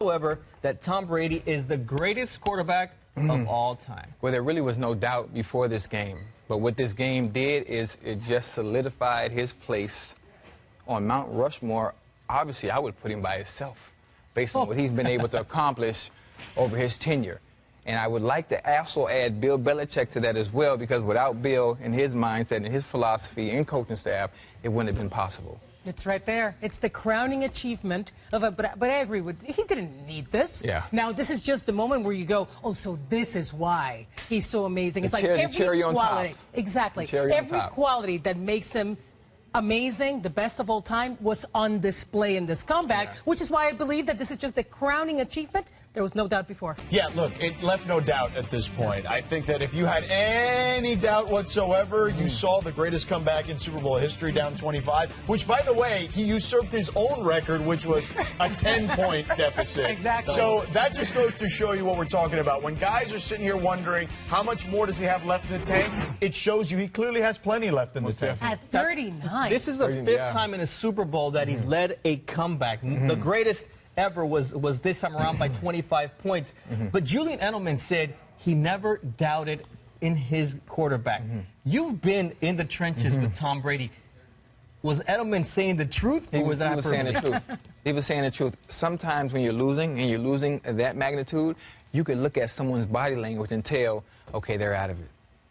however, that Tom Brady is the greatest quarterback of all time. Well, there really was no doubt before this game. But what this game did is it just solidified his place on Mount Rushmore. Obviously, I would put him by himself based on what he's been able to accomplish over his tenure. And I would like to also add Bill Belichick to that as well, because without Bill and his mindset and his philosophy and coaching staff, it wouldn't have been possible. It's right there. It's the crowning achievement of a. But I agree with. He didn't need this. Yeah. Now this is just the moment where you go, oh, so this is why he's so amazing. It's like every cherry on quality. top. Exactly. Every quality that makes him amazing, the best of all time, was on display in this comeback, which is why I believe that this is just a crowning achievement. There was no doubt before. Yeah, look, it left no doubt at this point. I think that if you had any doubt whatsoever, you saw the greatest comeback in Super Bowl history, down 25, which, by the way, he usurped his own record, which was a 10-point deficit. Exactly. So that just goes to show you what we're talking about. When guys are sitting here wondering how much more does he have left in the tank, it shows you he clearly has plenty left in the tank. At 39. This is the fifth time in a Super Bowl that he's led a comeback. The greatest ever was this time around by 25 points. But Julian Edelman said he never doubted in his quarterback. You've been in the trenches with Tom Brady. Was Edelman saying the truth? He was saying the truth. He was saying the truth. Sometimes when you're losing, and you're losing that magnitude, you can look at someone's body language and tell, okay, they're out of it.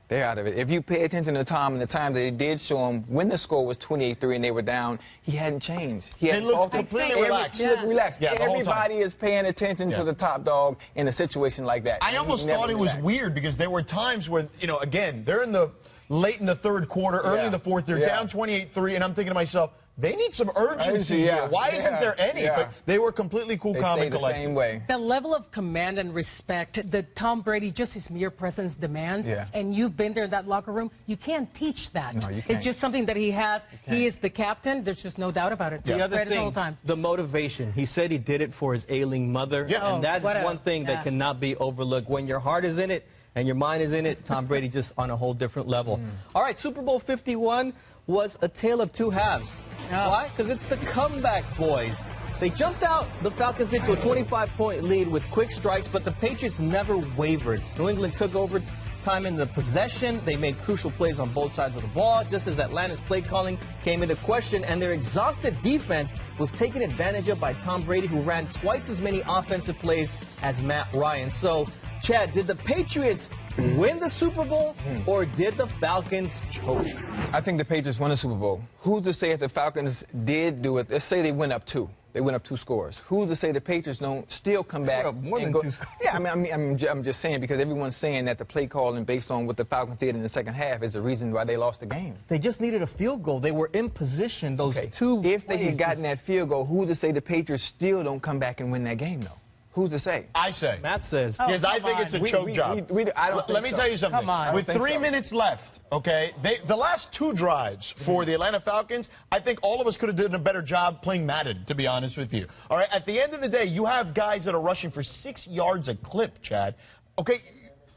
They're out of it. If you pay attention to Tom and the time that they did show him when the score was 28-3 and they were down, he hadn't changed. He looked completely relaxed. He looked relaxed. Yeah, everybody is paying attention to the top dog in a situation like that. I almost thought it was weird because there were times where, you know, again, they're in the late in the third quarter, early in the fourth, they're down 28-3, and I'm thinking to myself, they need some urgency here. Why isn't there any? But they were completely cool, calm, and collected. The same way. The level of command and respect that Tom Brady, just his mere presence, demands, and you've been there in that locker room, you can't teach that. No, you can't. It's just something that he has. He is the captain. There's just no doubt about it. The other Greatest thing, of all time. the motivation. He said he did it for his ailing mother, and that is one thing that cannot be overlooked. When your heart is in it and your mind is in it, Tom Brady just on a whole different level. All right, Super Bowl 51 was a tale of two halves. Why? Because it's the comeback boys. They jumped out the Falcons into a 25-point lead with quick strikes, but the Patriots never wavered. New England took over time in the possession. They made crucial plays on both sides of the ball, just as Atlanta's play calling came into question, and their exhausted defense was taken advantage of by Tom Brady, who ran twice as many offensive plays as Matt Ryan. So, Chad, did the Patriots win the Super Bowl, or did the Falcons choke? I think the Patriots won the Super Bowl. Who's to say if the Falcons did do it? Let's say they went up 2. They went up 2 scores. Who's to say the Patriots don't still come back? More than 2 scores. Yeah, I'm just saying, because everyone's saying that the play calling based on what the Falcons did in the second half is the reason why they lost the game. They just needed a field goal. They were in position. Those two. If they had gotten that field goal, who's to say the Patriots still don't come back and win that game, though? Who's to say? I say. Matt says. Because I think it's a choke job. Let me tell you something. With 3 minutes left, okay, the last 2 drives for the Atlanta Falcons, I think all of us could have done a better job playing Madden, to be honest with you. All right, at the end of the day, you have guys that are rushing for 6 yards a clip, Chad. Okay.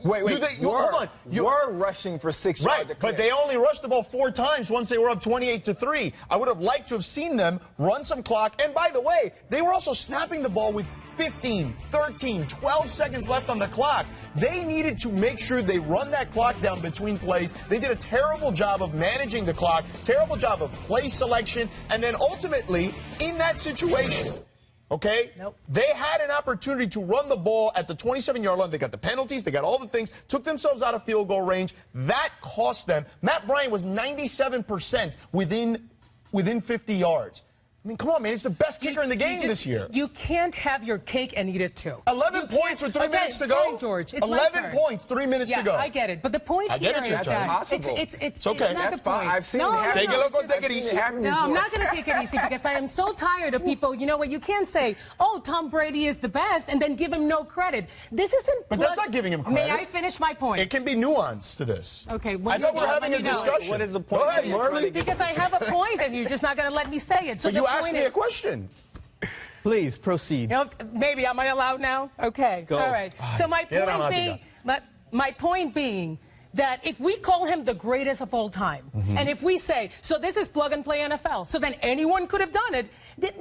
Wait, hold on. You were rushing for 6 yards a clip. But they only rushed the ball 4 times once they were up 28-3. I would have liked to have seen them run some clock. And by the way, they were also snapping the ball with 15, 13, 12 seconds left on the clock. They needed to make sure they run that clock down between plays. They did a terrible job of managing the clock, terrible job of play selection, and then ultimately, in that situation, okay? They had an opportunity to run the ball at the 27-yard line. They got the penalties. They got all the things. Took themselves out of field goal range. That cost them. Matt Bryant was 97% within 50 yards. I mean, come on, man. It's the best kicker in the game this year. You can't have your cake and eat it, too. 11 points with 3 minutes to go. George, it's 11 points, 3 minutes to go. I get it. But the point here is that it's okay. not the point. I've seen it happen. Take it easy. No, I'm not going to take it easy because I am so tired of people. You know what? You can't say, oh, Tom Brady is the best, and then give him no credit. This isn't. But that's not giving him credit. May I finish my point? It can be nuance to this. Okay. I thought we're having a discussion. What is the point? Go ahead, Marley. Because I have a point, and you're just not going to let me say it. So but you asked me a question. Please proceed. You know, maybe am I allowed now? Okay. Go. All right. So my point being that if we call him the greatest of all time, and if we say, so this is plug and play NFL, so then anyone could have done it,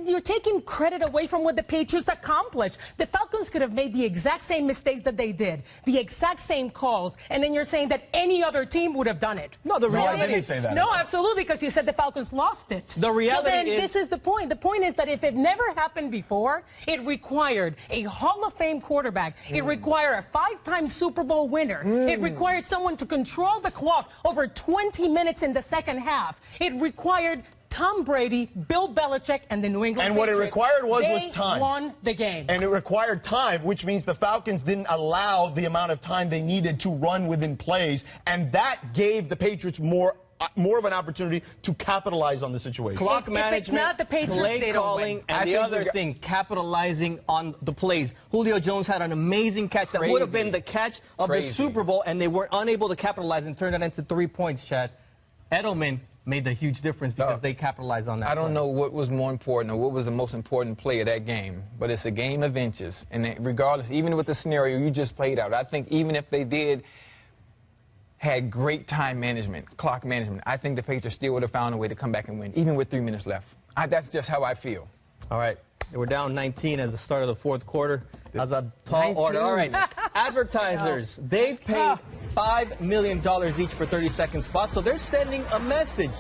You're taking credit away from what the Patriots accomplished. The Falcons could have made the exact same mistakes that they did, the exact same calls, and then you're saying that any other team would have done it. No, the reality didn't say that. No, absolutely, because you said the Falcons lost it. The reality so then is... this is the point. The point is that if it never happened before, it required a Hall of Fame quarterback. It required a 5-time Super Bowl winner. It required someone to control the clock over 20 minutes in the second half. It required Tom Brady, Bill Belichick, and the New England And what Patriots. it required was time. They won the game. And it required time, which means the Falcons didn't allow the amount of time they needed to run within plays, and that gave the Patriots more of an opportunity to capitalize on the situation. Clock management, if it's not the Patriots, play they don't calling, win. and the other thing, capitalizing on the plays. Julio Jones had an amazing catch that would have been the catch of the Super Bowl, and they were unable to capitalize and turn it into 3 points, Chad. Edelman made the huge difference because they capitalized on that. I don't know what was more important or what was the most important play of that game, but it's a game of inches. And regardless, even with the scenario you just played out, I think even if they had great time management, clock management, I think the Patriots still would have found a way to come back and win, even with 3 minutes left. That's just how I feel. All right. They were down 19 at the start of the fourth quarter. That was a tall order. All right. Advertisers, they paid $5 million each for 30-second spots, so they're sending a message.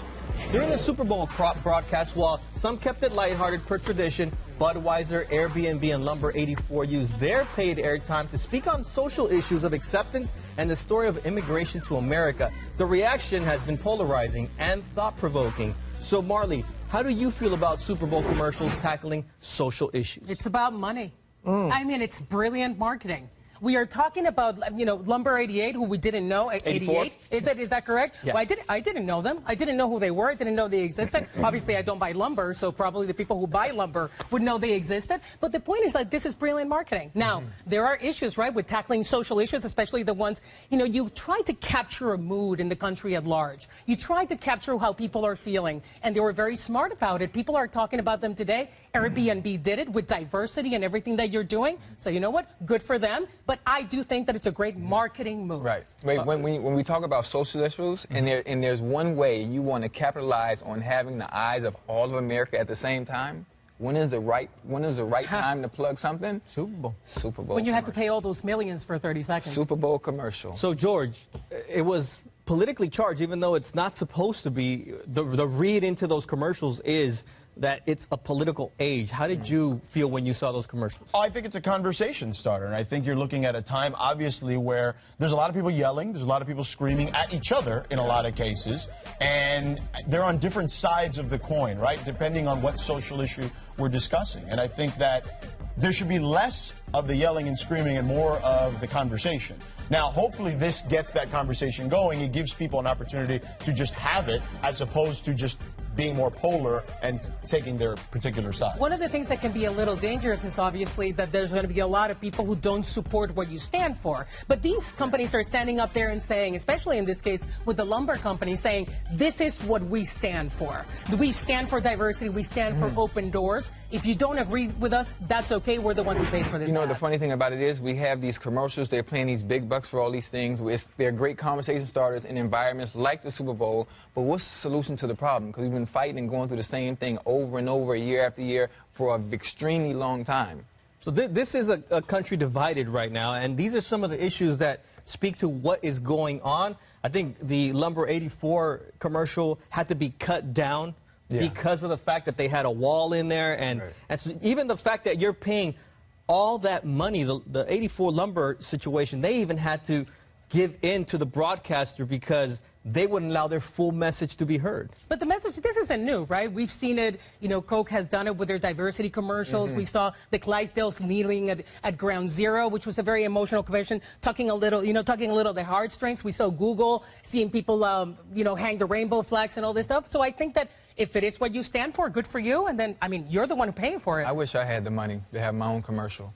During the Super Bowl broadcast, while some kept it lighthearted per tradition, Budweiser, Airbnb, and Lumber 84 used their paid airtime to speak on social issues of acceptance and the story of immigration to America. The reaction has been polarizing and thought-provoking. So, Marley, how do you feel about Super Bowl commercials tackling social issues? It's about money. I mean, it's brilliant marketing. We are talking about, Lumber 88, who we didn't know. 88? Is that correct? Yeah. Well, I didn't know them. I didn't know who they were. I didn't know they existed. Obviously, I don't buy lumber, so probably the people who buy lumber would know they existed. But the point is that this is brilliant marketing. Now, there are issues, right, with tackling social issues, especially the ones, you try to capture a mood in the country at large. You try to capture how people are feeling, and they were very smart about it. People are talking about them today. Airbnb did it with diversity and everything that you're doing. So you know what? Good for them. But I do think that it's a great marketing move. Right. When we talk about social issues, and there's one way you want to capitalize on having the eyes of all of America at the same time, when is the right time to plug something? Super Bowl. Super Bowl. When you have to pay all those millions for 30 seconds. Super Bowl commercial. So, George, it was politically charged, even though it's not supposed to be. The read into those commercials is that it's a political age. How did you feel when you saw those commercials? I think it's a conversation starter, and I think you're looking at a time, obviously, where there's a lot of people yelling, there's a lot of people screaming at each other in a lot of cases, and they're on different sides of the coin, right, depending on what social issue we're discussing. And I think that there should be less of the yelling and screaming and more of the conversation. Now, hopefully this gets that conversation going. It gives people an opportunity to just have it as opposed to just being more polar and taking their particular side. One of the things that can be a little dangerous is obviously that there's going to be a lot of people who don't support what you stand for. But these companies are standing up there and saying, especially in this case with the lumber company, saying this is what we stand for. We stand for diversity. We stand for open doors. If you don't agree with us, that's okay. We're the ones who paid for this. The funny thing about it is we have these commercials. They're paying these big bucks for all these things. They're great conversation starters in environments like the Super Bowl. But what's the solution to the problem? Because we've been fighting and going through the same thing over and over, year after year, for an extremely long time. So this is a country divided right now, and these are some of the issues that speak to what is going on. I think the Lumber 84 commercial had to be cut down because of the fact that they had a wall in there, and so even the fact that you're paying all that money, the 84 Lumber situation, they even had to give in to the broadcaster because they wouldn't allow their full message to be heard. But the message, this isn't new, right? We've seen it, Coke has done it with their diversity commercials. We saw the Clydesdales kneeling at Ground Zero, which was a very emotional commercial, tugging a little the heartstrings. We saw Google seeing people, hang the rainbow flags and all this stuff. So I think that if it is what you stand for, good for you. And then, you're the one who paying for it. I wish I had the money to have my own commercial.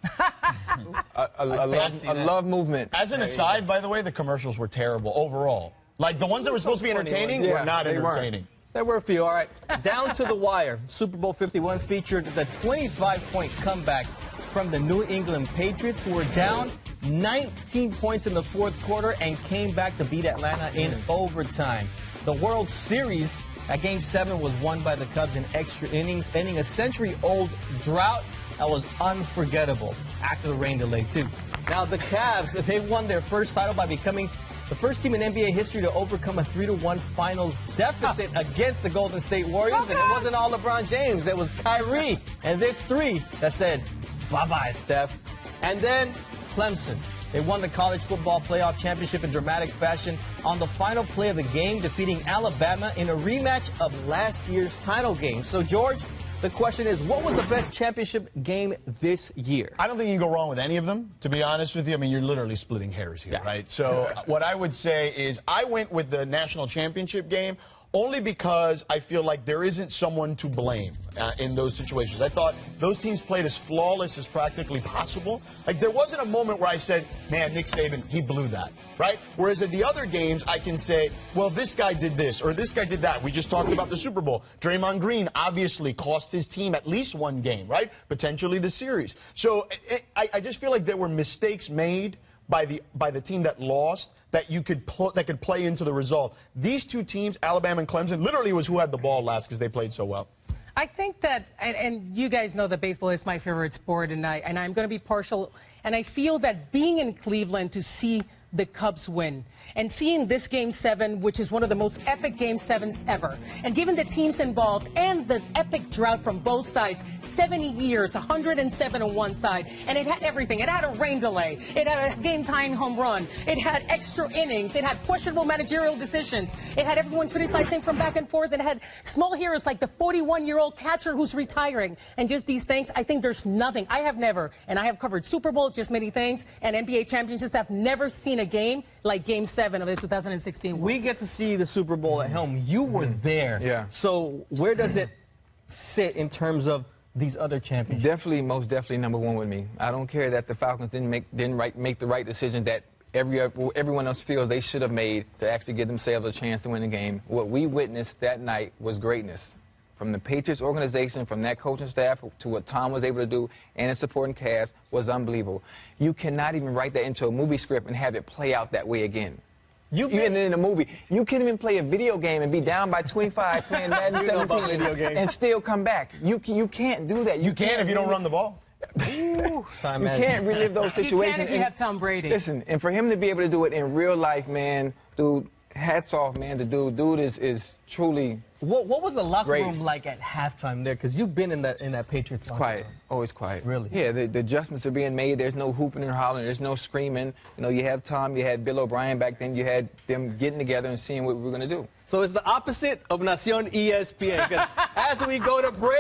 a love movement. As an aside, by the way, the commercials were terrible overall. Like, the ones that were supposed to be entertaining were not entertaining. There were a few. All right. Down to the wire. Super Bowl 51 featured the 25-point comeback from the New England Patriots, who were down 19 points in the fourth quarter and came back to beat Atlanta in overtime. The World Series That Game 7 was won by the Cubs in extra innings, ending a century-old drought that was unforgettable after the rain delay, too. Now, the Cavs, they won their first title by becoming the first team in NBA history to overcome a 3-1 finals deficit against the Golden State Warriors. And it wasn't all LeBron James. It was Kyrie and this three that said, bye-bye, Steph. And then Clemson. They won the college football playoff championship in dramatic fashion on the final play of the game, defeating Alabama in a rematch of last year's title game. So, George, the question is, what was the best championship game this year? I don't think you can go wrong with any of them, to be honest with you. I mean, you're literally splitting hairs here, right? So what I would say is I went with the national championship game only because I feel like there isn't someone to blame in those situations. I thought those teams played as flawless as practically possible. Like, there wasn't a moment where I said, man, Nick Saban, he blew that, right? Whereas at the other games, I can say, well, this guy did this or this guy did that. We just talked about the Super Bowl. Draymond Green obviously cost his team at least one game, right? Potentially the series. So I just feel like there were mistakes made by the team that lost that could play into the result. These two teams, Alabama and Clemson, literally was who had the ball last because they played so well. I think that, and you guys know that baseball is my favorite sport, and I'm going to be partial. And I feel that being in Cleveland to see the Cubs win and seeing this Game 7, which is one of the most epic Game 7s ever, and given the teams involved and the epic drought from both sides, 70 years, 107 on one side, and it had everything. It had a rain delay. It had a game-tying home run. It had extra innings. It had questionable managerial decisions. It had everyone criticizing from back and forth. It had small heroes like the 41-year-old catcher who's retiring, and just these things. I think there's nothing. I have never, and I have covered Super Bowl, just many things, and NBA championships. I've never seen a game like Game 7 of the 2016 World We get to see the Super Bowl at home. You were there. Yeah. So where does it sit in terms of these other championships? Definitely, most definitely number one with me. I don't care that the Falcons didn't make the right decision that everyone else feels they should have made to actually give themselves a chance to win the game. What we witnessed that night was greatness. From the Patriots organization, from that coaching staff, to what Tom was able to do and his supporting cast was unbelievable. You cannot even write that into a movie script and have it play out that way again. Even in a movie, you can't even play a video game and be down by 25 playing Madden 17 and still come back. You can't do that. You can if you don't run the ball. You can't relive those situations. You can if you have Tom Brady. Listen, and for him to be able to do it in real life, man, dude, hats off, man. The dude is truly. What was the locker great. room like at halftime there? Because you've been in that Patriots. It's quiet, always quiet. Really? Yeah, the adjustments are being made. There's no hooping and hollering. There's no screaming. You know, you have Tom, you had Bill O'Brien back then. You had them getting together and seeing what we were going to do. So it's the opposite of Nación ESPN. 'Cause as we go to break.